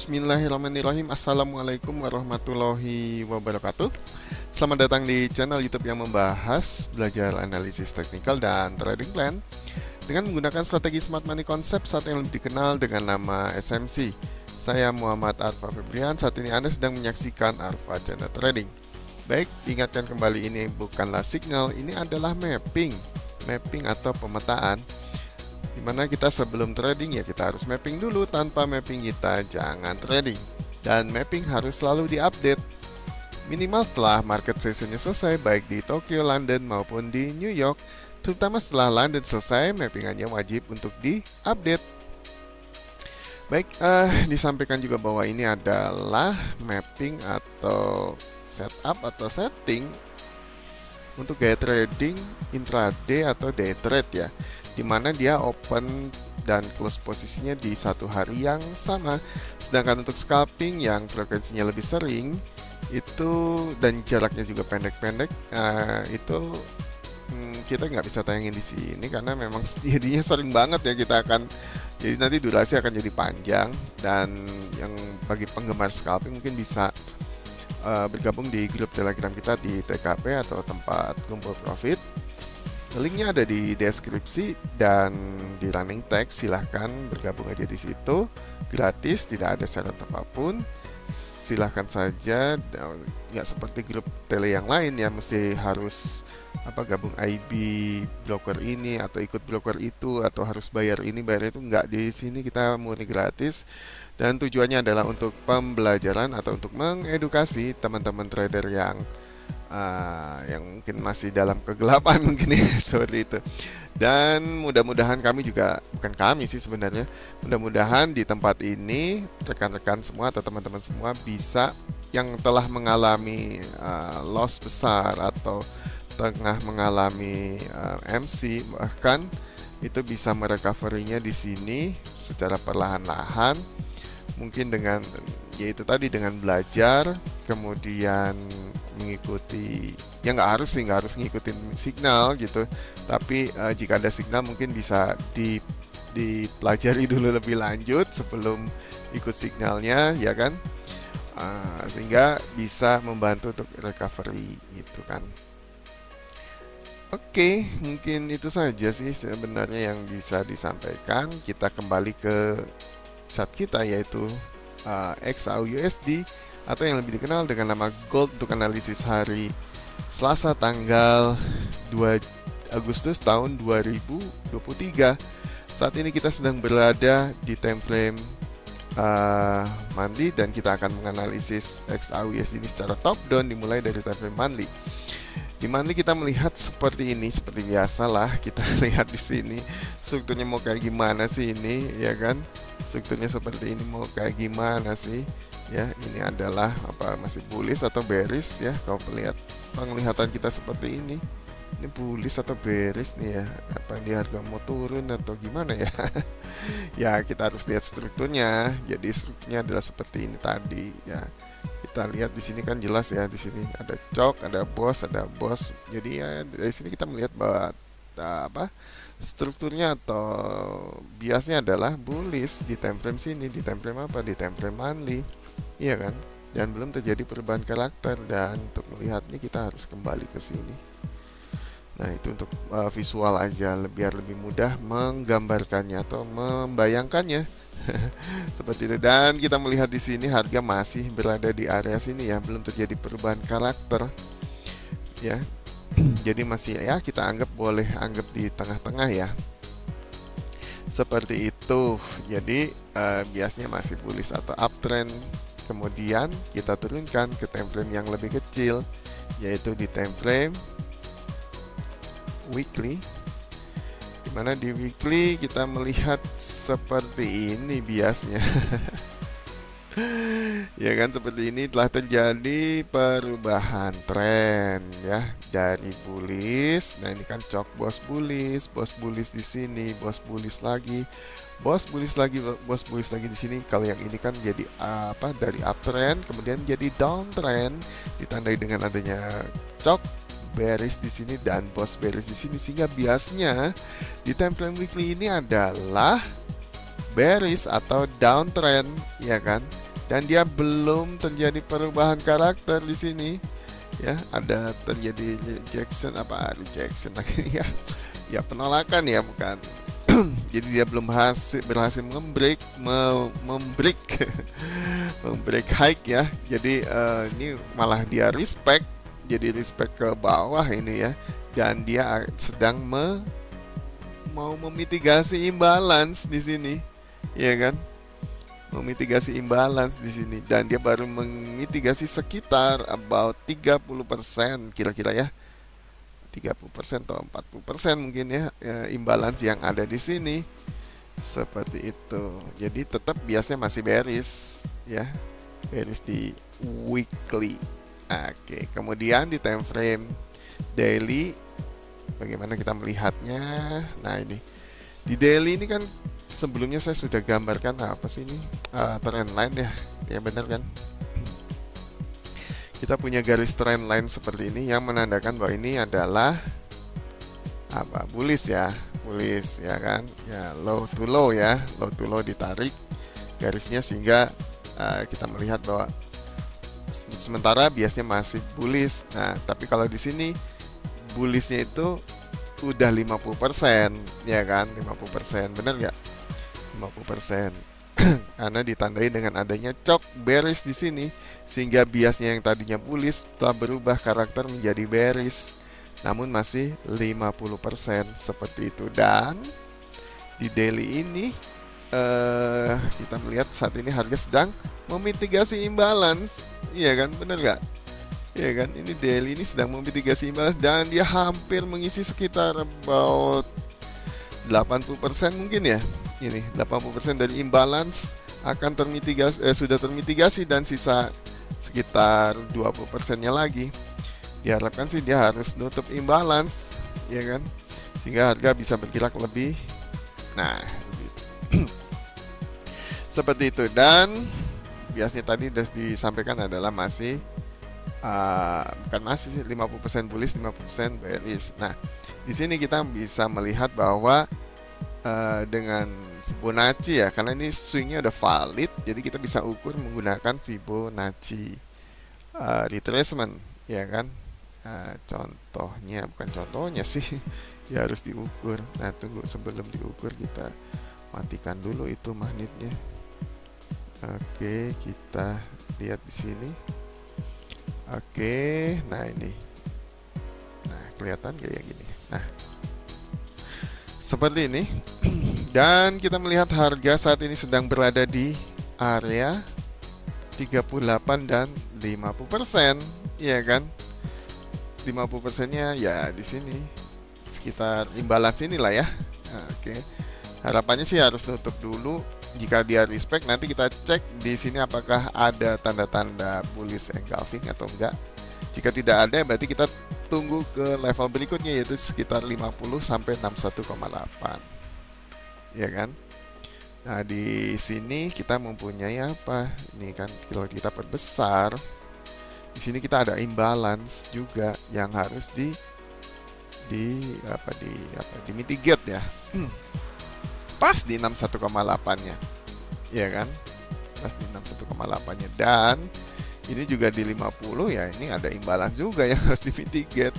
Bismillahirrahmanirrahim. Assalamualaikum warahmatullahi wabarakatuh. Selamat datang di channel YouTube yang membahas belajar analisis teknikal dan trading plan dengan menggunakan strategi smart money concept saat yang lebih dikenal dengan nama SMC. Saya Muhammad Arfa Febrian. Saat ini Anda sedang menyaksikan Arfa Channel Trading. Baik, ingatkan kembali, ini bukanlah signal, ini adalah mapping atau pemetaan, dimana kita sebelum trading ya kita harus mapping dulu. Tanpa mapping kita jangan trading, dan mapping harus selalu diupdate minimal setelah market sessionnya selesai, baik di Tokyo, London maupun di New York. Terutama setelah London selesai, mappingannya wajib untuk diupdate. Baik, disampaikan juga bahwa ini adalah mapping atau setup atau setting untuk gaya trading intraday atau day trade ya, dimana dia open dan close posisinya di satu hari yang sama. Sedangkan untuk scalping yang frekuensinya lebih sering itu dan jaraknya juga pendek-pendek, itu kita nggak bisa tayangin di sini karena memang jadinya sering banget ya, kita akan jadi nanti durasi akan jadi panjang. Dan yang bagi penggemar scalping mungkin bisa bergabung di grup Telegram kita di TKP atau tempat kumpul profit. Linknya ada di deskripsi dan di running text. Silahkan bergabung aja di situ, gratis, tidak ada syarat apapun. Silahkan saja, nggak seperti grup tele yang lain ya, mesti harus gabung IB broker ini atau ikut broker itu atau harus bayar ini bayar itu. Nggak, di sini kita murni gratis. Dan tujuannya adalah untuk pembelajaran atau untuk mengedukasi teman-teman trader yang mungkin masih dalam kegelapan mungkin ya, seperti itu. Dan mudah-mudahan kami juga, bukan kami sih sebenarnya, mudah-mudahan di tempat ini rekan-rekan semua atau teman-teman semua bisa, yang telah mengalami loss besar atau tengah mengalami MC bahkan, itu bisa merecovery-nya di sini secara perlahan-lahan. Mungkin dengan yaitu tadi, dengan belajar, kemudian mengikuti, ya nggak harus ngikutin signal gitu, tapi jika ada signal mungkin bisa dipelajari dulu lebih lanjut sebelum ikut signalnya ya kan, sehingga bisa membantu untuk recovery itu kan. Oke, mungkin itu saja sih sebenarnya yang bisa disampaikan. Kita kembali ke chart kita, yaitu XAUUSD atau yang lebih dikenal dengan nama Gold, untuk analisis hari Selasa tanggal 2 Agustus tahun 2023. Saat ini kita sedang berada di time frame monthly, dan kita akan menganalisis XAUUSD ini secara top down dimulai dari time frame monthly. Di monthly kita melihat seperti ini, seperti biasalah kita lihat di sini strukturnya mau kayak gimana sih ini ya kan. Strukturnya seperti ini mau kayak gimana sih ya. Ini adalah masih bullish atau bearish ya. Kalau melihat penglihatan kita seperti ini bullish atau bearish nih ya, apa ini harga mau turun atau gimana ya. Ya kita harus lihat strukturnya. Jadi strukturnya adalah seperti ini tadi ya. Kita lihat di sini kan jelas ya, di sini ada cok, ada bos. Jadi ya dari sini kita melihat bahwa strukturnya atau biasnya adalah bullish di time frame sini, di time frame di time frame monthly, iya kan? Dan belum terjadi perubahan karakter. Dan untuk melihat ini kita harus kembali ke sini. Nah itu untuk visual aja, biar lebih mudah menggambarkannya atau membayangkannya. Seperti itu. Dan kita melihat di sini harga masih berada di area sini ya, belum terjadi perubahan karakter ya. Jadi masih ya, kita boleh anggap di tengah-tengah ya, seperti itu. Jadi biasanya masih bullish atau uptrend. Kemudian kita turunkan ke time frame yang lebih kecil, yaitu di time frame weekly, dimana di weekly kita melihat seperti ini biasanya. Ya kan, seperti ini telah terjadi perubahan tren ya, dari bullish. Nah ini kan cok bos bullish di sini, bos bullish lagi di sini. Kalau yang ini kan jadi dari uptrend kemudian jadi downtrend, ditandai dengan adanya cok bearish di sini dan bos bearish di sini, sehingga biasanya di time frame weekly ini adalah bearish atau downtrend ya kan. dan dia belum terjadi perubahan karakter di sini ya. Ada terjadi rejection rejection lagi ya, ya penolakan ya, bukan. Jadi dia belum berhasil membreak membreak hike ya. Jadi ini malah dia respect, jadi respect ke bawah ini ya, dan dia sedang mau memitigasi imbalance di sini, ya kan? Memitigasi imbalance di sini, dan dia baru memitigasi sekitar about 30% kira-kira ya. 30% atau 40% mungkin ya, imbalance yang ada di sini. Seperti itu. Jadi tetap biasanya masih bearish ya. Bearish di weekly. Oke, kemudian di time frame daily bagaimana kita melihatnya? Nah, ini di daily ini kan sebelumnya saya sudah gambarkan apa sih ini? Trend line ya. Ya benar kan? Kita punya garis trend line seperti ini yang menandakan bahwa ini adalah bullish ya, bullish ya kan, ya low to low ya, low to low ditarik garisnya sehingga kita melihat bahwa sementara biasanya masih bullish. Nah, tapi kalau di sini bullishnya itu udah 50% ya kan, 50%, bener nggak? 50%. Karena ditandai dengan adanya cok bearish di sini, sehingga biasnya yang tadinya bullish telah berubah karakter menjadi bearish, namun masih 50% seperti itu. Dan di daily ini kita melihat saat ini harga sedang memitigasi imbalance, iya kan, bener nggak? Iya kan, ini daily ini sedang memitigasi imbalance dan dia hampir mengisi sekitar about 80% mungkin ya. Ini 80% dari imbalance akan sudah termitigasi, dan sisa sekitar 20%-nya lagi. Diharapkan sih dia harus nutup imbalance, ya kan? Sehingga harga bisa bergerak lebih. Nah, seperti itu. Dan biasanya tadi sudah disampaikan adalah masih bukan masih 50% bullish, 50% bearish. Nah, di sini kita bisa melihat bahwa dengan Fibonacci ya, karena ini swingnya udah valid, jadi kita bisa ukur menggunakan Fibonacci retracement, ya kan? Bukan contohnya sih, ya harus diukur. Nah, tunggu, sebelum diukur kita matikan dulu itu magnetnya. Oke, kita lihat di sini. Oke, nah ini, nah kelihatan kayak gini. Nah, seperti ini. Dan kita melihat harga saat ini sedang berada di area 38 dan 50%, ya kan? 50%-nya ya di sini sekitar imbalance inilah ya. Oke. Harapannya sih harus nutup dulu. Jika dia respect, nanti kita cek di sini apakah ada tanda-tanda bullish engulfing atau enggak. Jika tidak ada, berarti kita tunggu ke level berikutnya, yaitu sekitar 50 sampai 61,8. Ya kan? Nah, di sini kita mempunyai apa? Ini kan kalau kita perbesar, di sini kita ada imbalance juga yang harus di mitigate ya. Pas di 61,8-nya. Ya kan? Pas di 61,8-nya, dan ini juga di 50 ya, ini ada imbalance juga yang harus di mitigate.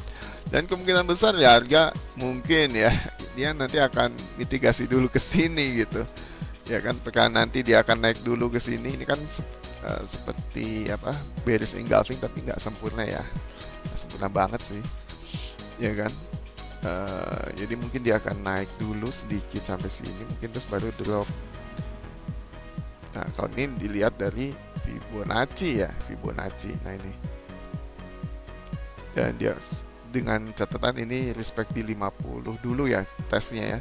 Dan kemungkinan besar ya harga mungkin ya dia nanti akan mitigasi dulu ke sini gitu. Ya kan, pekan nanti dia akan naik dulu ke sini. Ini kan seperti apa? Bearish engulfing, tapi nggak sempurna ya. Nggak sempurna banget sih. Ya kan? Jadi mungkin dia akan naik dulu sedikit sampai sini, mungkin terus baru drop. Nah, kalau ini dilihat dari Fibonacci ya, Fibonacci. Nah, ini. Dan dia dengan catatan ini respect di 50 dulu ya tesnya ya.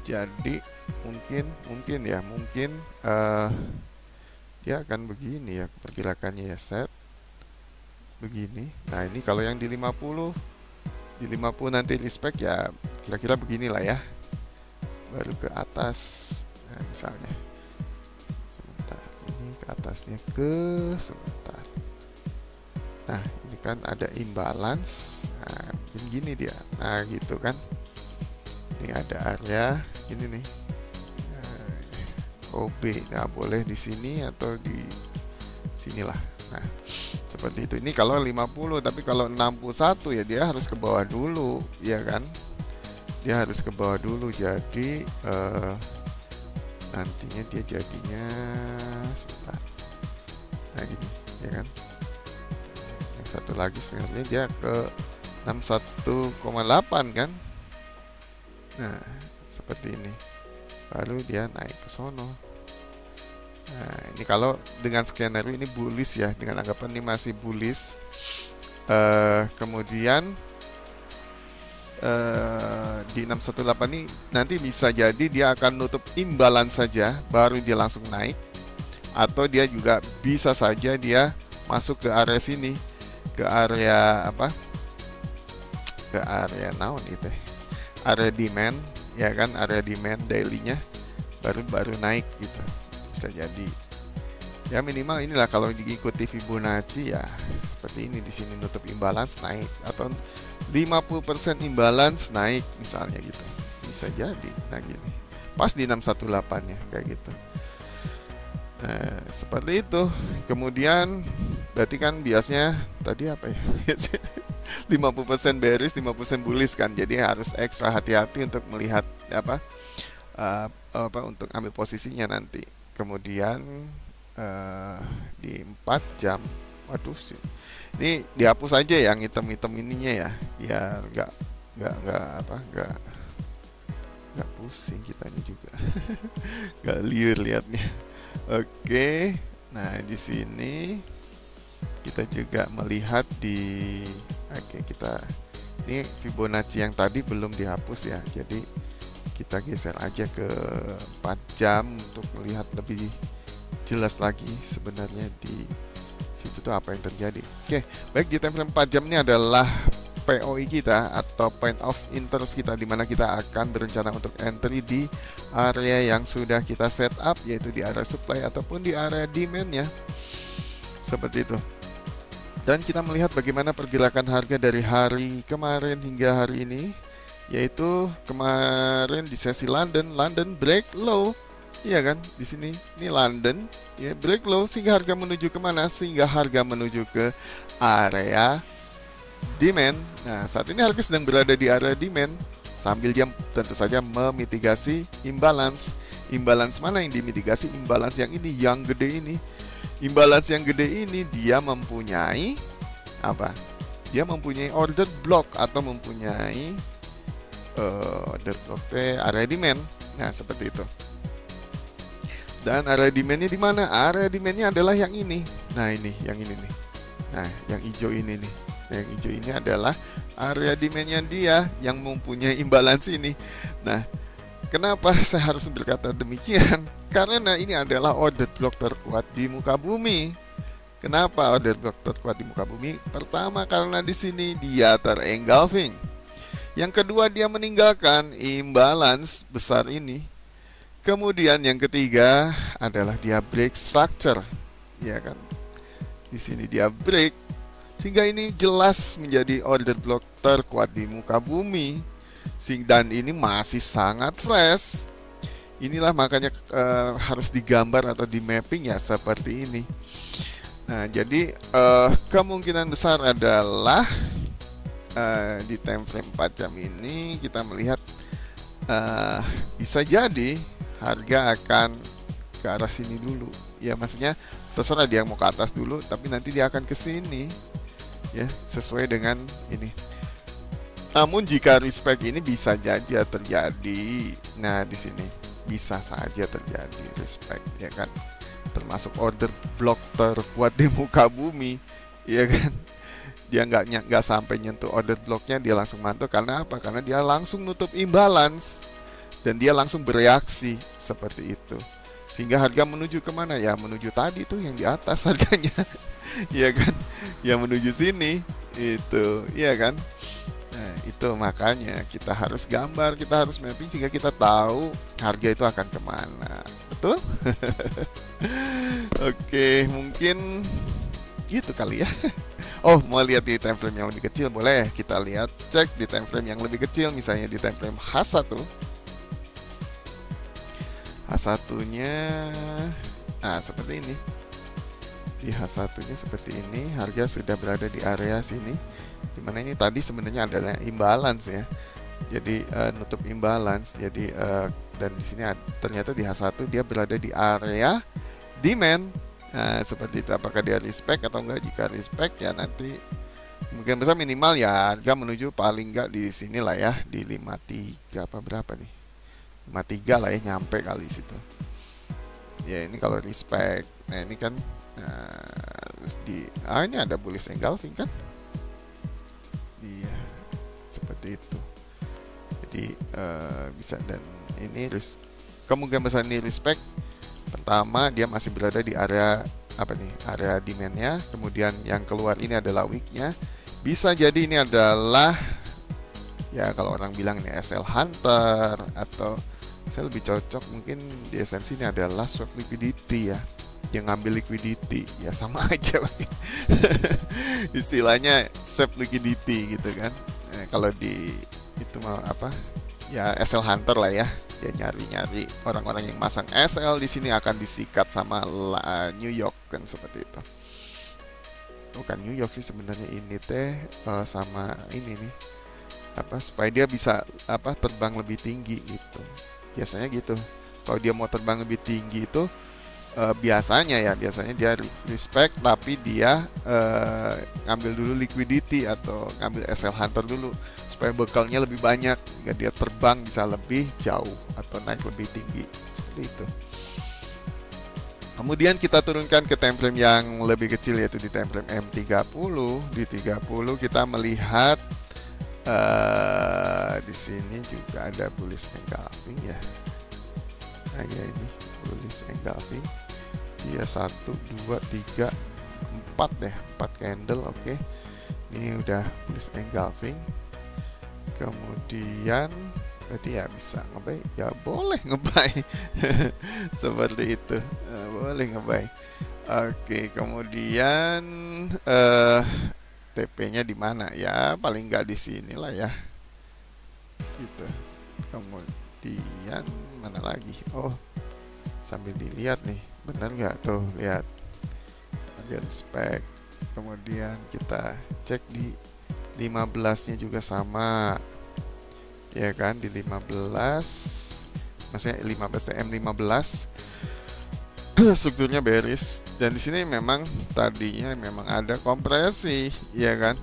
Jadi mungkin dia akan begini ya pergerakannya ya, set begini. Nah, ini kalau yang di 50 nanti respect ya kira-kira beginilah ya, baru ke atas. Nah, misalnya sebentar, ini ke atasnya sebentar. Nah, ini kan ada imbalance. Nah, gini dia. Nah, gitu kan. Ini ada area ini nih. OB. Nah, boleh di sini atau di sinilah. Nah, seperti itu. Ini kalau 50, tapi kalau 61 ya dia harus ke bawah dulu, ya kan? Dia harus ke bawah dulu. Jadi nantinya dia jadinya sebentar. Nah, gini, ya kan? Yang satu lagi setengahnya dia ke 61,8 kan? Nah, seperti ini. Baru dia naik ke sono. Nah, ini kalau dengan skenario ini bullish ya, dengan anggapan ini masih bullish. Kemudian di 618 ini nanti bisa jadi dia akan nutup imbalance saja, baru dia langsung naik. Atau dia juga bisa saja dia masuk ke area sini, ke area apa? Ke area naon gitu, area demand, ya kan, area demand daily-nya baru naik gitu. Bisa jadi ya, minimal inilah kalau diikuti Fibonacci ya seperti ini, di sini nutup imbalance naik, atau 50% imbalance naik misalnya gitu, bisa jadi. Nah gini, pas di 618 nya kayak gitu. Nah, seperti itu. Kemudian berarti kan biasanya tadi apa ya, 50% bearish, 50% bullish kan, jadi harus ekstra hati-hati untuk melihat apa untuk ambil posisinya nanti. Kemudian di 4 jam, waduh sih, ini dihapus aja yang hitam-hitam ininya ya, biar nggak pusing kitanya juga, nggak liur liatnya. Oke, nah di sini kita juga melihat di, kita ini Fibonacci yang tadi belum dihapus ya, jadi kita geser aja ke 4 jam untuk melihat lebih jelas lagi sebenarnya di situ tuh apa yang terjadi. Oke, baik, di time frame 4 jam ini adalah POI kita atau point of interest kita, dimana kita akan berencana untuk entry di area yang sudah kita set up, yaitu di area supply ataupun di area demand-nya, seperti itu. Dan kita melihat bagaimana pergerakan harga dari hari kemarin hingga hari ini, yaitu kemarin di sesi London break low, iya kan, di sini ini London ya, break low, sehingga harga menuju kemana? Sehingga harga menuju ke area demand. Nah, saat ini harga sedang berada di area demand sambil dia tentu saja memitigasi imbalance. Imbalance mana yang dimitigasi? Imbalance yang ini, yang gede ini. Imbalance yang gede ini dia mempunyai apa? Dia mempunyai order block atau mempunyai order block area demand. Nah, seperti itu. Dan area demandnya di mana? Area demandnya adalah yang ini. Nah, ini, yang ini nih. Nah, yang hijau ini nih. Yang hijau ini adalah area demand-nya dia yang mempunyai imbalance ini. Nah, kenapa saya harus berkata demikian? Karena ini adalah order block terkuat di muka bumi. Kenapa order block terkuat di muka bumi? Pertama, karena di sini dia terengulfing. Yang kedua, dia meninggalkan imbalance besar ini. Kemudian yang ketiga adalah dia break structure, ya kan? Di sini dia break, sehingga ini jelas menjadi order block terkuat di muka bumi. Dan ini masih sangat fresh. Inilah makanya harus digambar atau di mapping ya seperti ini. Nah, jadi kemungkinan besar adalah di time frame 4 jam ini kita melihat bisa jadi harga akan ke arah sini dulu. Ya, maksudnya terserah dia mau ke atas dulu, tapi nanti dia akan ke sini. Ya, sesuai dengan ini. Namun jika respect ini bisa saja terjadi. Nah, di sini bisa saja terjadi respect, ya kan? Termasuk order block terkuat di muka bumi, ya kan? Dia nggak sampai nyentuh order blocknya, dia langsung mantul. Karena apa? Karena dia langsung nutup imbalance dan dia langsung bereaksi seperti itu. Sehingga harga menuju kemana ya? Menuju tadi tuh yang di atas harganya. Iya kan, yang menuju sini itu, iya kan. Nah, itu makanya kita harus gambar, kita harus mapping sehingga kita tahu harga itu akan kemana, betul? Oke, mungkin gitu kali ya. Oh, mau lihat di time frame yang lebih kecil, boleh kita lihat, cek di time frame yang lebih kecil, misalnya di time frame H1. H1-nya nah seperti ini. Di H1 nya seperti ini, harga sudah berada di area sini, dimana ini tadi sebenarnya adalah imbalance ya, jadi nutup imbalance. Jadi dan di sini ternyata di H1 dia berada di area demand. Nah, seperti itu. Apakah dia respect atau enggak? Jika respect ya nanti mungkin besar minimal ya harga menuju paling enggak di sini lah ya, di 53 apa berapa nih, 53 lah ya, nyampe kali situ ya. Ini kalau respect. Nah ini kan di ini ada bullish engulfing kan, iya seperti itu. Jadi bisa, dan ini kemungkinan besar ini respect. Pertama dia masih berada di area apa nih, area demandnya. Kemudian yang keluar ini adalah wicknya. Bisa jadi ini adalah ya kalau orang bilang ini SL Hunter, atau saya lebih cocok mungkin di SMC ini adalah swap liquidity ya, yang ngambil liquidity ya, sama aja istilahnya swap liquidity gitu kan. Kalau di itu mau apa ya, SL Hunter lah ya, dia nyari-nyari orang-orang yang masang SL di sini akan disikat sama New York kan, seperti itu. Bukan New York sih sebenarnya, ini teh sama ini nih apa, supaya dia bisa apa terbang lebih tinggi gitu. Biasanya gitu. Kalau dia mau terbang lebih tinggi itu biasanya dia respect, tapi dia ngambil dulu liquidity atau ngambil SL Hunter dulu supaya bekalnya lebih banyak, jika dia terbang bisa lebih jauh atau naik lebih tinggi, seperti itu. Kemudian kita turunkan ke time frame yang lebih kecil, yaitu di time frame M30. Di 30 kita melihat di sini juga ada bullish engulfing ya. Nah ya, ini bullish engulfing. Dia 1 2 3 4 deh, 4 candle. Oke. Ini udah bullish engulfing. Kemudian berarti ya bisa ngebuy, ya boleh ngebuy seperti itu, boleh ngebuy. Oke, kemudian TP-nya di mana ya, paling nggak di sini lah ya gitu. Kemudian mana lagi, oh sambil dilihat nih, bener nggak tuh, lihat ada spek. Kemudian kita cek di 15 nya juga sama ya kan, di 15 maksudnya 15 TM15 strukturnya bearish, dan di sini memang tadinya memang ada kompresi ya kan,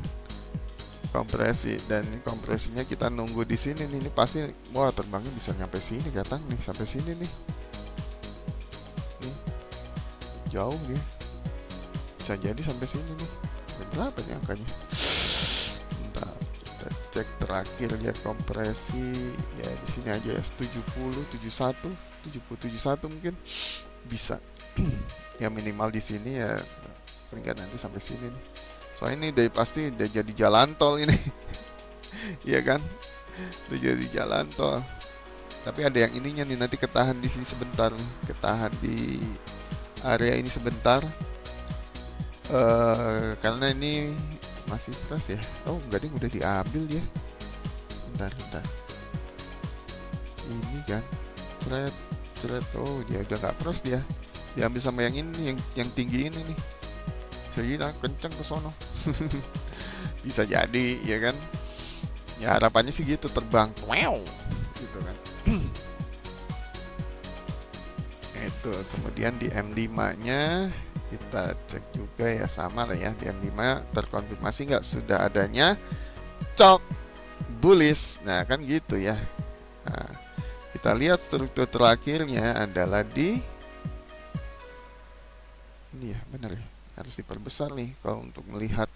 kompresi, dan ini kompresinya kita nunggu di sini nih. Ini pasti wah terbangnya bisa nyampe sini, datang nih sampai sini nih, jauh dia, bisa jadi sampai sini nih. Berapa nih angkanya? Bentar, kita cek terakhir lihat kompresi ya, di sini aja ya, 70 71 mungkin bisa ya, minimal di sini ya, paling nanti sampai sini nih. Soalnya ini dari pasti udah jadi jalan tol ini ya kan, udah jadi jalan tol. Tapi ada yang ininya nih, nanti ketahan di sini sebentar nih, ketahan di area ini sebentar karena ini masih fresh ya. Oh enggak deh, udah diambil dia. Bentar ini kan ceret. Oh dia udah nggak fresh, dia diambil sama yang ini, yang tinggi ini nih. Bisa jadi kenceng ke sono bisa jadi ya kan, ya harapannya sih gitu, terbang wow gitu kan. Itu kemudian di M5 nya kita cek juga ya, sama lah ya, di M5 terkonfirmasi nggak sudah adanya cok bullish. Nah kan gitu ya. Nah, kita lihat struktur terakhirnya adalah di ini ya, benar ya, harus diperbesar nih kalau untuk melihat.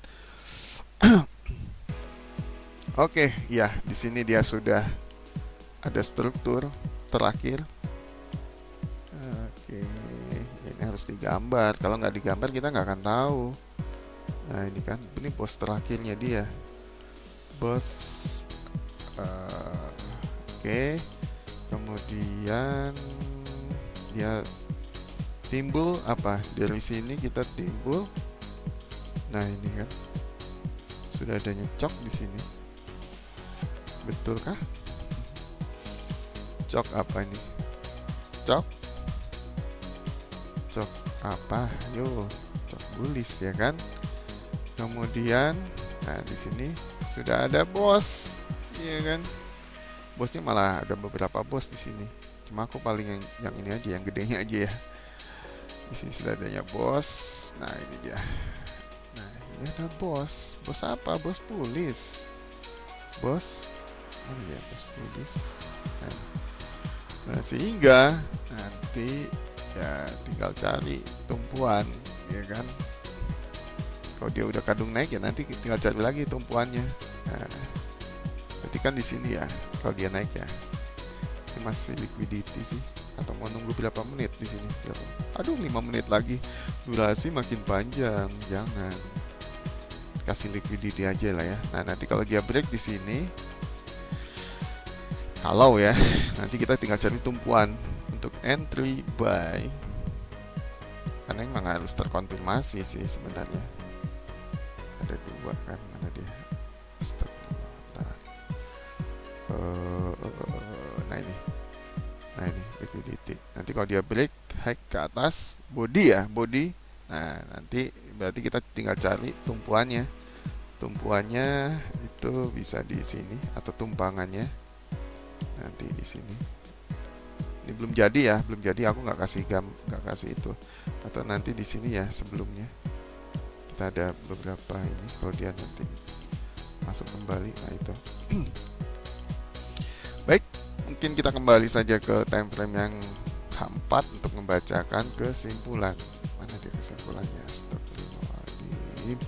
Oke, ya di sini dia sudah ada struktur terakhir. Oke, ini harus digambar. Kalau nggak digambar kita nggak akan tahu. Nah ini kan, ini bos terakhirnya dia, bos. Oke, kemudian dia timbul apa dari sini, kita timbul. Nah ini kan sudah adanya cok di sini, betul kah? Cok apa ini? Cok apa? Yo, cok bullish ya kan. Kemudian nah di sini sudah ada bos, ya kan. Bosnya malah ada beberapa bos di sini. Cuma aku paling yang ini aja, yang gedenya aja ya. Di sini sudah adanya bos. Nah, ini dia. Nah, ini ada bos. Bos apa? Bos bullish. Bos mana ya? Bos bullish. Nah, sehingga nanti ya tinggal cari tumpuan, ya kan. Kalau dia udah kadung naik ya nanti tinggal cari lagi tumpuannya. Nah, berarti kan di sini ya kalau dia naik ya. Ini masih liquidity sih, atau mau nunggu berapa menit di sini? Aduh, 5 menit lagi. Durasi makin panjang, jangan. Kasih liquidity aja lah ya. Nah, nanti kalau dia break di sini, kalau ya, nanti kita tinggal cari tumpuan untuk entry buy. Karena emang harus terkonfirmasi sih sebenarnya. Ada dua kan, mana dia? Stop. Nah ini liquidity. Nanti kalau dia break high ke atas, body ya, body. Nah, nanti berarti kita tinggal cari tumpuannya. Tumpuannya itu bisa di sini atau tumpangannya nanti di sini. Ini belum jadi ya, belum jadi. Aku nggak kasih itu. Atau nanti di sini ya sebelumnya. Kita ada beberapa ini. Kalau dia nanti masuk kembali, nah itu. Baik, mungkin kita kembali saja ke time frame yang H4 untuk membacakan kesimpulan. Mana dia kesimpulannya? Astagfirullahaladzim.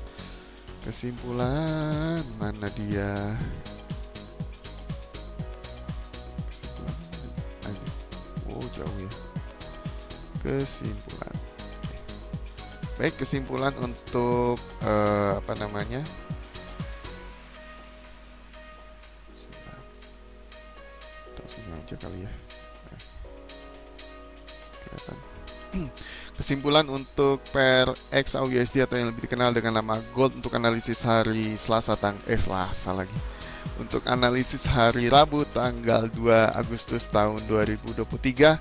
Kesimpulan mana dia? Kesimpulan ini. Oh, jauh ya. Kesimpulan. Baik, kesimpulan untuk apa namanya? Sini aja kali ya. Kelihatan. Kesimpulan untuk pair XAUUSD atau yang lebih dikenal dengan nama gold untuk analisis hari Selasa lagi. Untuk analisis hari Rabu tanggal 2 Agustus tahun 2023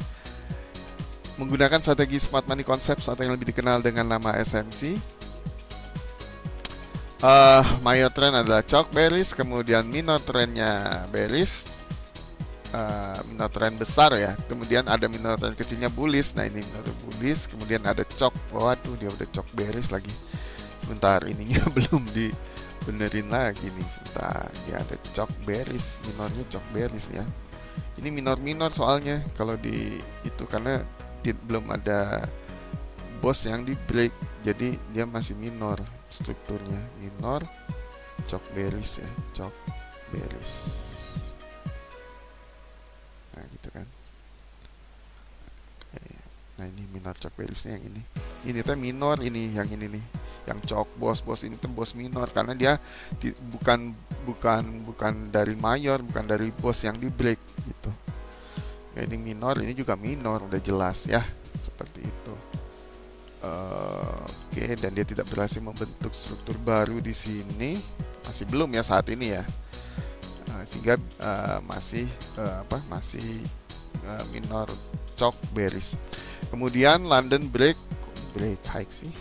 menggunakan strategi Smart Money Concepts atau yang lebih dikenal dengan nama SMC. Major trend adalah chalk bearish, kemudian minor trendnya bearish. Minor trend besar ya, kemudian ada minor trend kecilnya bullish. Nah, ini minor bullish, kemudian ada chalk. Waduh, dia udah chalk bearish lagi. Sebentar, ininya belum dibenerin lagi nih. Sebentar, dia ada chalk bearish, minornya chalk bearish ya. Ini minor soalnya kalau di itu karena belum ada bos yang di break, jadi dia masih minor strukturnya. Minor chalk bearish ya, chalk bearish. Nah, gitu kan. Nah, ini minor chalk bearishnya yang ini. Ini tuh minor, ini yang ini nih. Yang chalk bos ini tuh bos minor karena dia bukan dari mayor, bukan dari bos yang di break gitu. Nah, ini minor, ini juga minor, udah jelas ya. Seperti itu. Oke, dan dia tidak berhasil membentuk struktur baru di sini. Masih belum ya saat ini ya. Sehingga masih minor chalk bearish. Kemudian London break high sih.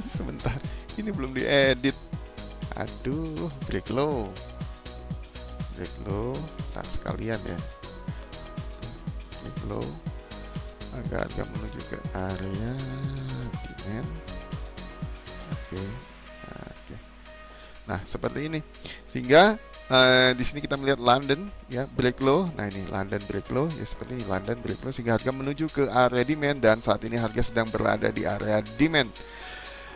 Sebentar, ini belum diedit. Aduh, break low, tak sekalian ya. Break low, agak menuju ke area demand. Oke. Nah, seperti ini. Sehingga di sini kita melihat London ya break low. Nah, ini London break low ya, seperti ini London break low sehingga harga menuju ke area demand dan saat ini harga sedang berada di area demand.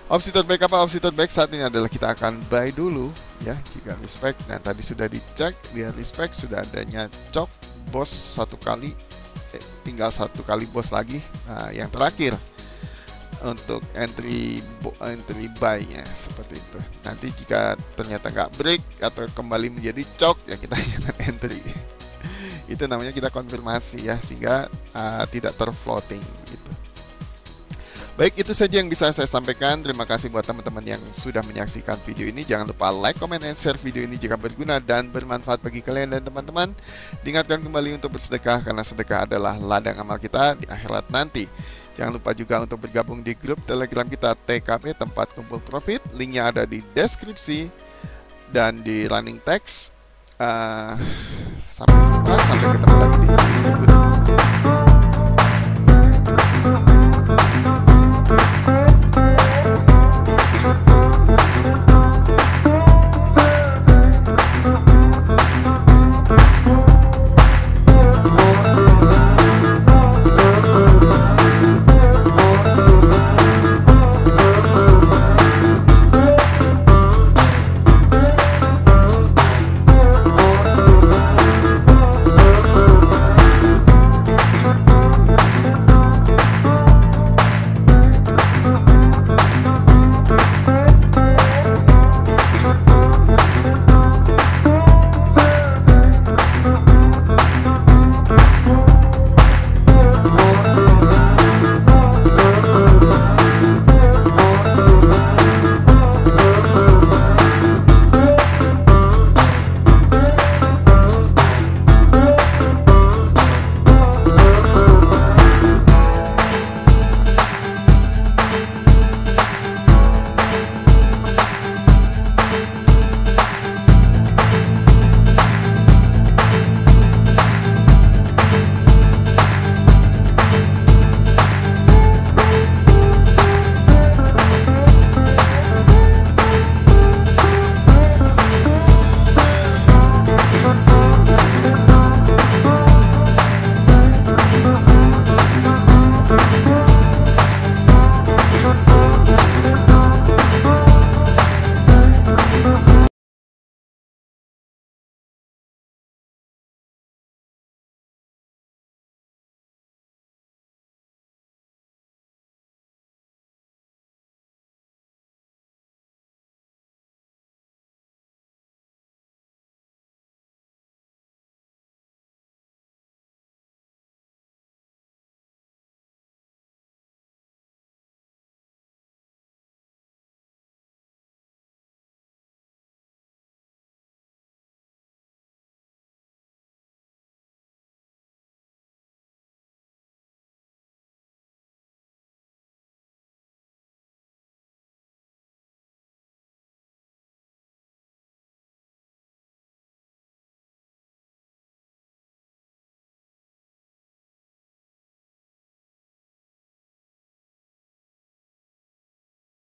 Opsi terbaik apa? Opsi terbaik saat ini adalah kita akan buy dulu ya jika respect. Nah, tadi sudah dicek dia respect, sudah adanya chok bos satu kali, tinggal satu kali bos lagi. Nah, yang terakhir untuk entry buy-nya seperti itu. Nanti jika ternyata nggak break atau kembali menjadi chok ya kita jangan entry. Itu namanya kita konfirmasi ya, sehingga tidak terfloating gitu. Baik, itu saja yang bisa saya sampaikan. Terima kasih buat teman-teman yang sudah menyaksikan video ini. Jangan lupa like, comment, and share video ini jika berguna dan bermanfaat bagi kalian dan teman-teman. Diingatkan kembali untuk bersedekah karena sedekah adalah ladang amal kita di akhirat nanti. Jangan lupa juga untuk bergabung di grup Telegram kita TKP Tempat Kumpul Profit. Linknya ada di deskripsi dan di running text. Sampai jumpa, sampai ketemu lagi di video berikutnya.